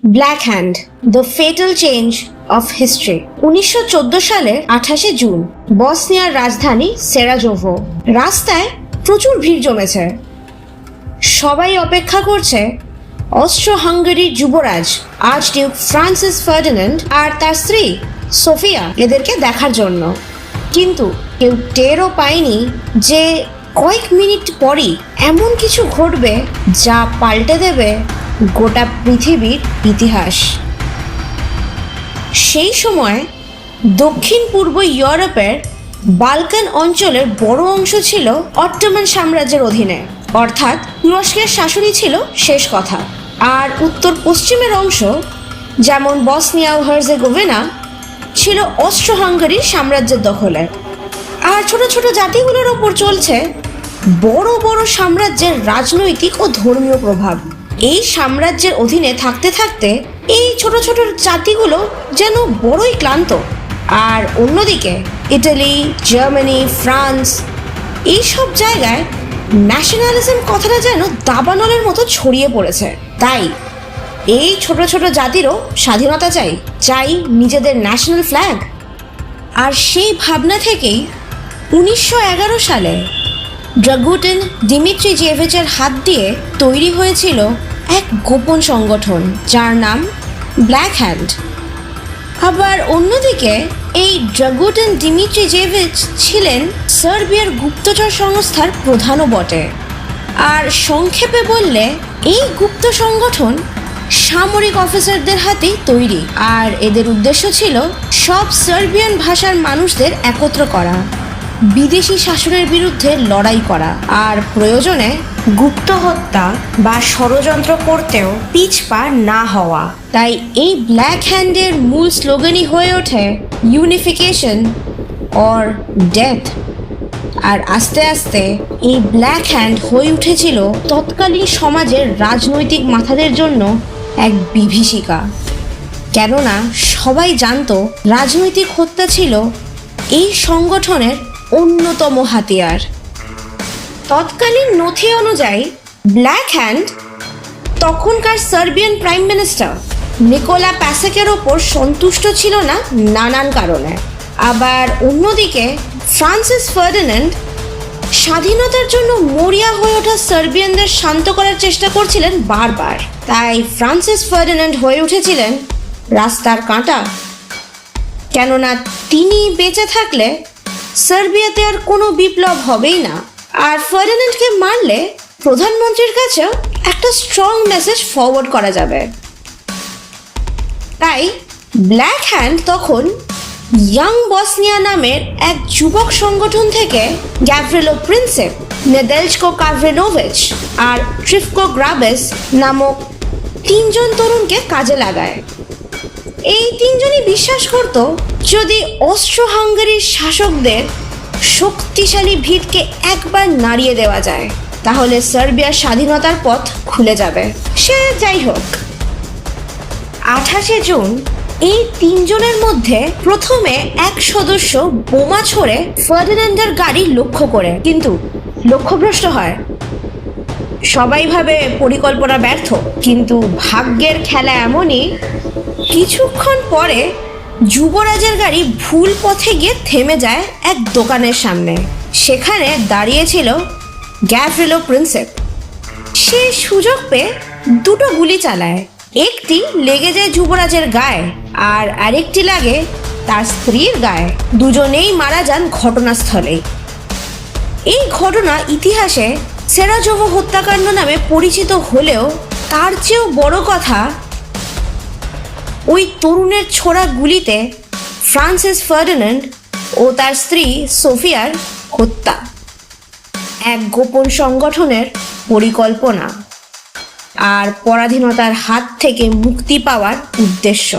Black hand, the fatal change of history. 1914 সালের 28 June বসনিয়ার রাজধানী সেরাজোভো। রাস্তায় প্রচুর ভিড় জমেছে। সবাই অপেক্ষা করছে অস্ট্রো হাঙ্গেরির যুবরাজ আর্চডিউক ফ্রান্সিস ফার্ডিন্যান্ড আর তার স্ত্রী সোফিয়া এদেরকে দেখার জন্য। কিন্তু কেউ টেরও পায়নি যে কয়েক মিনিট পরই এমন কিছু ঘটবে যা পাল্টে দেবে গোটা পৃথিবীর ইতিহাস। সেই সময় দক্ষিণ পূর্ব ইউরোপের বালকান অঞ্চলের বড় অংশ ছিল অটোমান সাম্রাজ্যের অধীনে, অর্থাৎ তুরস্কের শাসনই ছিল শেষ কথা। আর উত্তর পশ্চিমের অংশ যেমন বসনিয়া ও হার্জেগোভিনা ছিল অস্ট্রো হাঙ্গেরির সাম্রাজ্যের দখলে। আর ছোট ছোট জাতিগুলোর ওপর চলছে বড় বড় সাম্রাজ্যের রাজনৈতিক ও ধর্মীয় প্রভাব। এই সাম্রাজ্যের অধীনে থাকতে থাকতে এই ছোট ছোট জাতিগুলো যেন বড়ই ক্লান্ত। আর অন্যদিকে ইটালি, জার্মানি, ফ্রান্স এইসব জায়গায় ন্যাশনালিজম কথাটা যেন দাবানলের মতো ছড়িয়ে পড়েছে। তাই এই ছোট ছোট জাতিরও স্বাধীনতা চাই, চাই নিজেদের ন্যাশনাল ফ্ল্যাগ। আর সেই ভাবনা থেকেই 1911 সালে ড্রাগুটিন দিমিত্রিজেভিচের হাত দিয়ে তৈরি হয়েছিল এক গোপন সংগঠন যার নাম ব্ল্যাক হ্যান্ড। আবার অন্যদিকে এই ড্রাগুটিন দিমিত্রিজেভিচ ছিলেন সার্বিয়ার গুপ্তচর সংস্থার প্রধানও বটে। আর সংক্ষেপে বললে এই গুপ্ত সংগঠন সামরিক অফিসারদের হাতেই তৈরি। আর এদের উদ্দেশ্য ছিল সব সার্বিয়ান ভাষার মানুষদের একত্র করা, বিদেশি শাসনের বিরুদ্ধে লড়াই করা, আর প্রয়োজনে গুপ্ত হত্যা বা ষড়যন্ত্র করতেও পিছপা না হওয়া। তাই এই ব্ল্যাক হ্যান্ডের মূল স্লোগানই হয়ে ওঠে ইউনিফিকেশন অর ডেথ। আর আস্তে আস্তে এই ব্ল্যাক হ্যান্ড হয়ে উঠেছিল তৎকালীন সমাজের রাজনৈতিক মাথাদের জন্য এক বিভীষিকা। কেননা সবাই জানতো রাজনৈতিক হত্যা ছিল এই সংগঠনের অন্যতম হাতিয়ার। তৎকালীন নথি অনুযায়ী ব্ল্যাক হ্যান্ড তখনকার সার্বিয়ান প্রাইম মিনিস্টার নিকোলা প্যাসেকের ওপর সন্তুষ্ট ছিল না নানান কারণে। আবার অন্যদিকে ফ্রান্সিস ফার্ডিন্যান্ড স্বাধীনতার জন্য মরিয়া হয়ে ওঠা সার্বিয়ানদের শান্ত করার চেষ্টা করছিলেন বারবার। তাই ফ্রান্সিস ফার্ডিন্যান্ড হয়ে উঠেছিলেন রাস্তার কাঁটা। কেননা তিনি বেঁচে থাকলে সার্বিয়াতে আর কোনো বিপ্লব হবেই না। আর ফার্ডিন্যান্ডকে মারলে প্রধানমন্ত্রীর কাছেও একটা স্ট্রং মেসেজ ফরওয়ার্ড করা যাবে। তাই ব্ল্যাক হ্যান্ড তখন ইয়াং বসনিয়া নামের এক যুবক সংগঠন থেকে গ্যাভ্রিলো প্রিন্সেপ, নেদেলচকো কাভরিনোভিচ আর ট্রিফকো গ্রাবেস নামক 3 জন তরুণকে কাজে লাগায়। এই 3 জনই বিশ্বাস করত যদি অস্ট্রো হাঙ্গেরির শাসকদের শক্তিশালী ভিতকে একবার নাড়িয়ে দেওয়া যায় তাহলে সার্বিয়ার স্বাধীনতার পথ খুলে যাবে। সে যাই হোক, 28 জুন এই 3 জনের মধ্যে প্রথমে এক সদস্য বোমা ছড়ে ফার্ডিন্যান্ডের গাড়ি লক্ষ্য করে, কিন্তু লক্ষ্যভ্রষ্ট হয়। সবাই ভাবে পরিকল্পনা ব্যর্থ, কিন্তু ভাগ্যের খেলা এমনই, কিছুক্ষণ পরে যুবরাজের গাড়ি ভুল পথে গিয়ে থেমে যায় এক দোকানের সামনে। সেখানে দাঁড়িয়েছিল গ্যাভ্রিলো প্রিন্সেপ। সে সুযোগ পেয়ে 2টো গুলি চালায়। একটি লেগে যায় যুবরাজের গায়ে আর আরেকটি লাগে তার স্ত্রীর গায়ে। দুজনেই মারা যান ঘটনাস্থলে। এই ঘটনা ইতিহাসে সেরাজোভো হত্যাকাণ্ড নামে পরিচিত হলেও তার চেয়েও বড় কথা ওই তরুণের ছোড়া গুলিতে ফ্রান্সিস ফার্ডিন্যান্ড ও তার স্ত্রী সোফিয়ার হত্যা। এক গোপন সংগঠনের পরিকল্পনা আর পরাধীনতার হাত থেকে মুক্তি পাওয়ার উদ্দেশ্য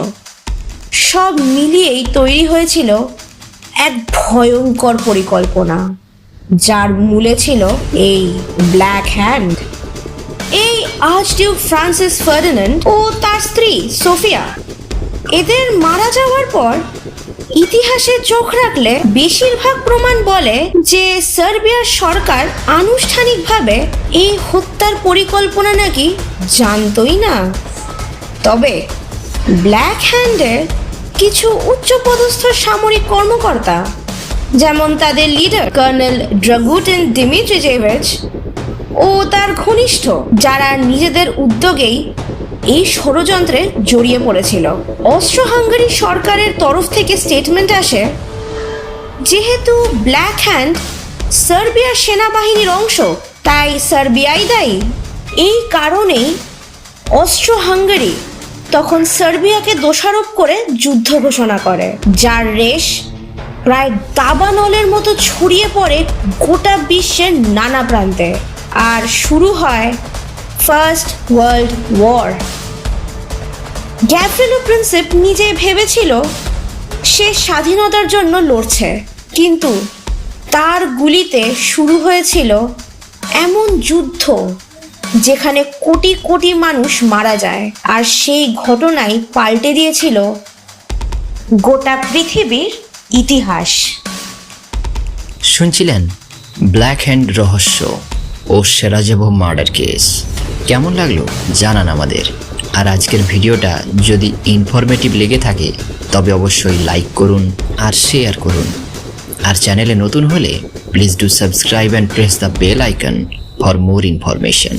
সব মিলিয়েই তৈরি হয়েছিল এক ভয়ঙ্কর পরিকল্পনা, যার মূলে ছিল এই ব্ল্যাক হ্যান্ড। এই আর্চডিউক ফ্রান্সিস ফার্ডিন্যান্ড ও তার স্ত্রী সোফিয়া এদের মারা যাওয়ার পর ইতিহাসে চোখ রাখলে বেশিরভাগ প্রমাণ বলে যে সার্বিয়ার সরকার আনুষ্ঠানিকভাবে এই হত্যার পরিকল্পনা নাকি জানতই না। তবে ব্ল্যাক হ্যান্ডের কিছু উচ্চপদস্থ সামরিক কর্মকর্তা, যেমন তাদের লিডার কর্নেল ড্রাগুটিন দিমিত্রিজেভিচ ও তার ঘনিষ্ঠ, যারা নিজেদের উদ্যোগেই এই ষড়যন্ত্রে জড়িয়ে পড়েছিল। অস্ট্রো হাঙ্গারি সরকারের তরফ থেকে স্টেটমেন্ট আসে, যেহেতু ব্ল্যাক হ্যান্ড সার্বিয়ার সেনাবাহিনীর অংশ, তাই সার্বিয়াই দায়ী। এই কারণেই অস্ট্রো হাঙ্গারি তখন সার্বিয়াকে দোষারোপ করে যুদ্ধ ঘোষণা করে, যার রেশ প্রায় দাবানলের মতো ছড়িয়ে পড়ে গোটা বিশ্বের নানা প্রান্তে। আর শুরু হয় ফার্স্ট ওয়ার্ল্ড ওয়ার। গ্যাভ্রিলো প্রিন্সিপ নিজে ভেবেছিল সে স্বাধীনতার জন্য লড়ছে, কিন্তু তার গুলিতে শুরু হয়েছিল এমন যুদ্ধ যেখানে কোটি কোটি মানুষ মারা যায়, আর সেই ঘটনাই পাল্টে দিয়েছিল গোটা পৃথিবীর ইতিহাস। শুনছিলেন ব্ল্যাক হ্যান্ড রহস্য ও সারাজেভো মার্ডার কেস। কেমন লাগলো জানান আমাদের। আর আজকের ভিডিওটা যদি ইনফরমেটিভ লেগে থাকে তবে অবশ্যই লাইক করুন আর শেয়ার করুন। আর চ্যানেলে নতুন হলে please do subscribe and press the bell icon for more information.